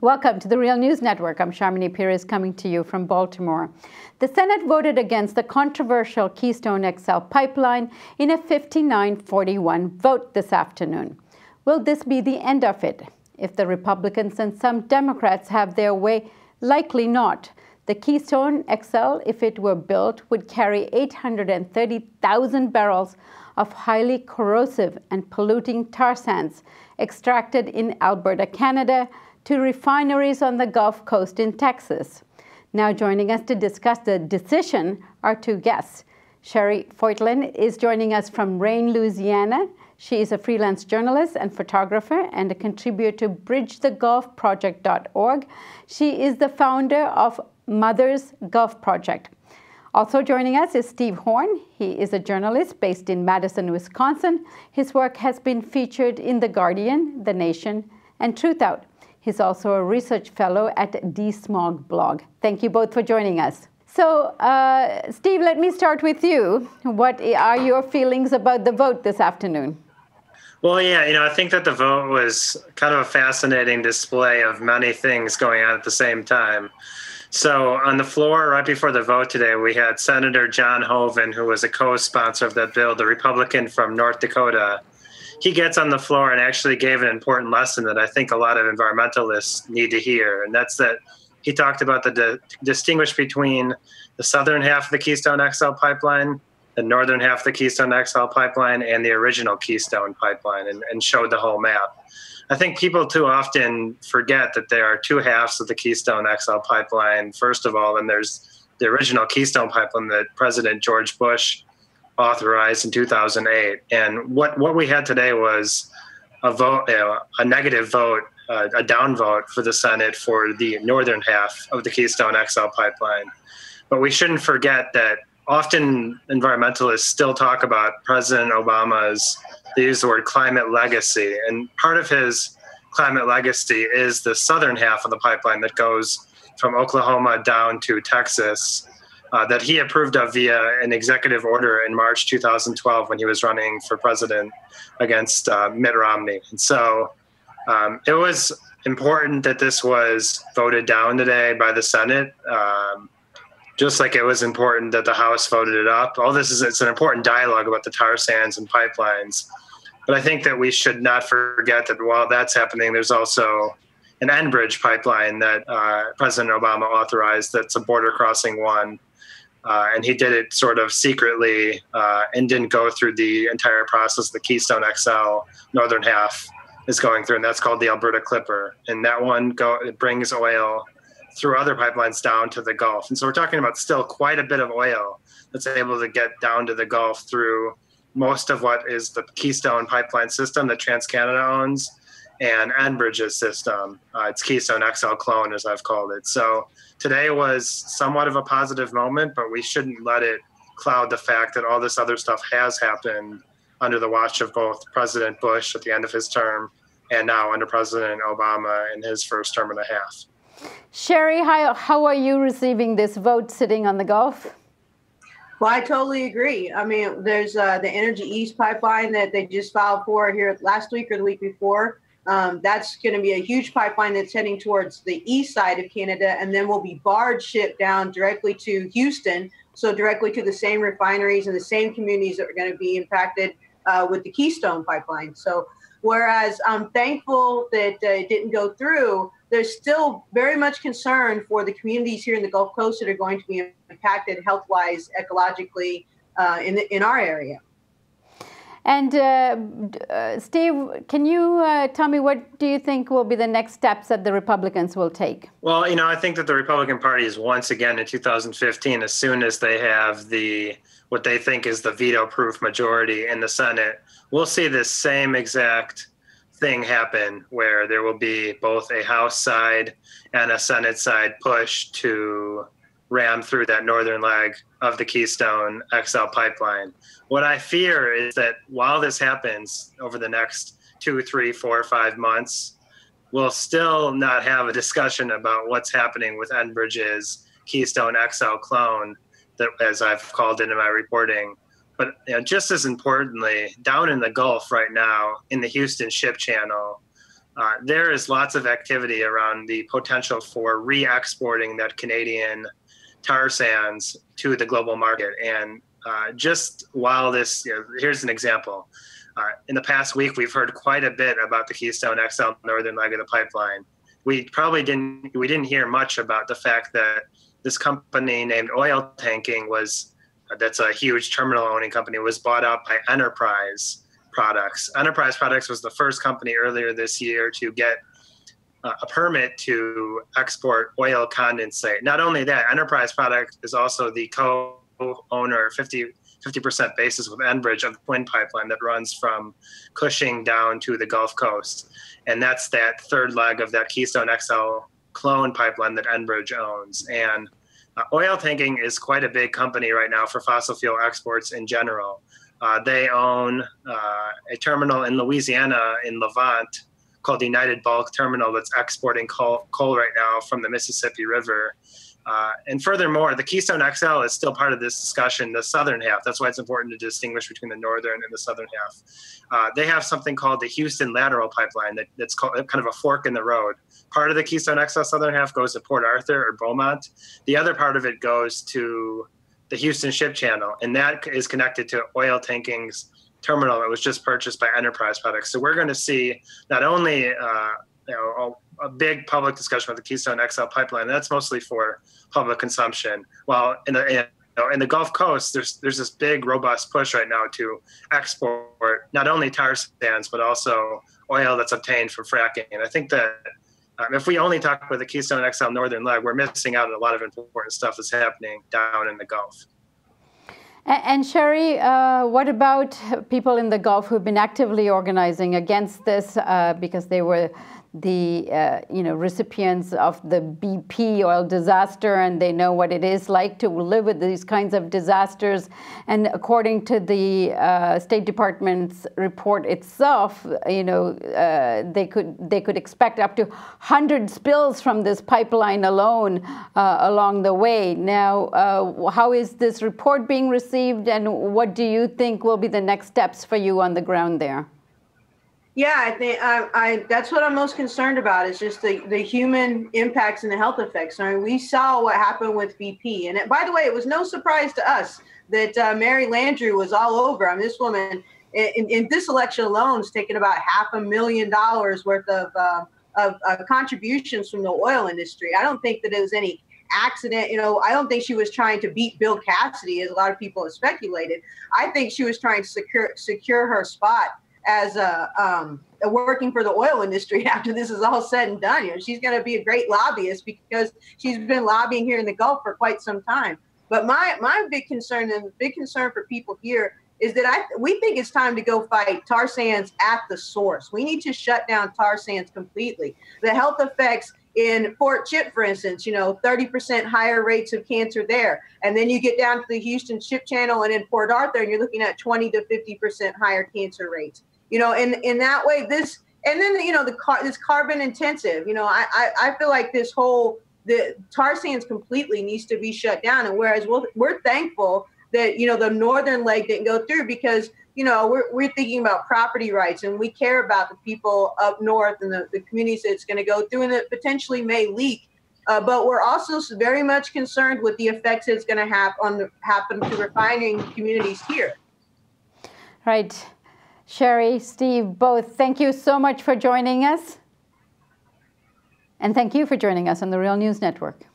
Welcome to the Real News Network. I'm Sharmini Pires coming to you from Baltimore. The Senate voted against the controversial Keystone XL pipeline in a 59-41 vote this afternoon. Will this be the end of it? If the Republicans and some Democrats have their way, likely not. The Keystone XL, if it were built, would carry 830,000 barrels of highly corrosive and polluting tar sands extracted in Alberta, Canada, to refineries on the Gulf Coast in Texas. Now joining us to discuss the decision are two guests. Cherri Foytlin is joining us from Rayne, Louisiana. She is a freelance journalist and photographer and a contributor to bridgethegulfproject.org. She is the founder of Mother's Gulf Project. Also joining us is Steve Horn. He is a journalist based in Madison, Wisconsin. His work has been featured in The Guardian, The Nation, and Truthout. He's also a research fellow at DeSmogBlog. Thank you both for joining us. So, Steve, let me start with you. What are your feelings about the vote this afternoon? Well, yeah, I think that the vote was kind of a fascinating display of many things going on at the same time. So on the floor, right before the vote today, we had Senator John Hoeven, who was a co-sponsor of that bill, the Republican from North Dakota. He gets on the floor and actually gave an important lesson that I think a lot of environmentalists need to hear. And that's that he talked about the distinguish between the southern half of the Keystone XL pipeline, the northern half of the Keystone XL pipeline, and the original Keystone pipeline, and showed the whole map. I think people too often forget that there are two halves of the Keystone XL pipeline. First of all, and there's the original Keystone pipeline that President George Bush authorized in 2008. And what we had today was a vote, a negative vote, a down vote for the Senate for the northern half of the Keystone XL pipeline. But we shouldn't forget that often environmentalists still talk about President Obama's, they use the word climate legacy. And part of his climate legacy is the southern half of the pipeline that goes from Oklahoma down to Texas, that he approved of via an executive order in March 2012 when he was running for president against Mitt Romney. And so it was important that this was voted down today by the Senate, just like it was important that the House voted it up. All this it's an important dialogue about the tar sands and pipelines. But I think that we should not forget that while that's happening, there's also an Enbridge pipeline that President Obama authorized that's a border crossing one. And he did it sort of secretly and didn't go through the entire process the Keystone XL northern half is going through, and that's called the Alberta Clipper. And that one it brings oil through other pipelines down to the Gulf. And so we're talking about still quite a bit of oil that's able to get down to the Gulf through most of what is the Keystone pipeline system that TransCanada owns and Enbridge's system. It's Keystone XL clone, as I've called it. So today was somewhat of a positive moment, but we shouldn't let it cloud the fact that all this other stuff has happened under the watch of both President Bush at the end of his term and now under President Obama in his first term and a half. Cherri, how are you receiving this vote sitting on the Gulf? Well, I totally agree. I mean, there's the Energy East pipeline that they just filed for here last week or the week before. That's going to be a huge pipeline that's heading towards the east side of Canada, and then will be barge shipped down directly to Houston, so directly to the same refineries and the same communities that are going to be impacted with the Keystone pipeline. So whereas I'm thankful that it didn't go through, there's still very much concern for the communities here in the Gulf Coast that are going to be impacted health-wise, ecologically in our area. And Steve, can you tell me what do you think will be the next steps that the Republicans will take? Well, I think that the Republican Party is once again in 2015, as soon as they have what they think is the veto-proof majority in the Senate, we'll see this same exact thing happen where there will be both a House side and a Senate side push to ram through that northern leg of the Keystone XL pipeline. What I fear is that while this happens over the next 2, 3, 4, 5 months, we'll still not have a discussion about what's happening with Enbridge's Keystone XL clone, that, as I've called it in my reporting. But just as importantly, down in the Gulf right now, in the Houston Ship Channel, there is lots of activity around the potential for re-exporting that Canadian tar sands to the global market. And just while this, here's an example. In the past week, we've heard quite a bit about the Keystone XL northern leg of the pipeline. We didn't hear much about the fact that this company named Oil Tanking that's a huge terminal owning company, was bought out by Enterprise Products. Enterprise Products was the first company earlier this year to get a permit to export oil condensate. Not only that, Enterprise Products is also the co-owner 50% basis with Enbridge of the Twin pipeline that runs from Cushing down to the Gulf Coast. And that's that third leg of that Keystone XL clone pipeline that Enbridge owns. And Oil Tanking is quite a big company right now for fossil fuel exports in general. They own a terminal in Louisiana in Levant called the United Bulk Terminal that's exporting coal right now from the Mississippi River. And furthermore, the Keystone XL is still part of this discussion, the southern half. That's why it's important to distinguish between the northern and the southern half. They have something called the Houston Lateral Pipeline that's called kind of a fork in the road. Part of the Keystone XL southern half goes to Port Arthur or Beaumont. The other part of it goes to the Houston Ship Channel, and that is connected to Oil Tanking's terminal that was just purchased by Enterprise Products. So we're going to see not only a big public discussion about the Keystone XL pipeline. That's mostly for public consumption. While in the Gulf Coast, there's this big, robust push right now to export not only tar sands, but also oil that's obtained from fracking. And I think that if we only talk about the Keystone XL northern leg, we're missing out on a lot of important stuff that's happening down in the Gulf. And Cherri, what about people in the Gulf who've been actively organizing against this because they were the recipients of the BP oil disaster, and they know what it is like to live with these kinds of disasters? And according to the State Department's report itself, they could expect up to 100 spills from this pipeline alone along the way. Now, how is this report being received, and what do you think will be the next steps for you on the ground there? Yeah, I think that's what I'm most concerned about, is just the human impacts and the health effects. I mean, we saw what happened with BP. And by the way, it was no surprise to us that Mary Landrieu was all over. I mean, this woman in this election alone has taken about $500,000 worth of contributions from the oil industry. I don't think that it was any accident. I don't think she was trying to beat Bill Cassidy, as a lot of people have speculated. I think she was trying to secure her spot as working for the oil industry after this is all said and done. She's going to be a great lobbyist because she's been lobbying here in the Gulf for quite some time. But my big concern, and the big concern for people here, is that we think it's time to go fight tar sands at the source. We need to shut down tar sands completely. The health effects in Fort Chip, for instance, 30% higher rates of cancer there. And then you get down to the Houston Ship Channel and in Port Arthur, and you're looking at 20 to 50% higher cancer rates. In that way, this carbon intensive, I feel like the tar sands completely needs to be shut down. And whereas we're thankful that, the northern leg didn't go through, because, we're thinking about property rights, and we care about the people up north and the communities that it's going to go through and that potentially may leak. But we're also very much concerned with the effects it's going to happen to refining communities here. Right. Cherri, Steve, both, thank you so much for joining us. And thank you for joining us on the Real News Network.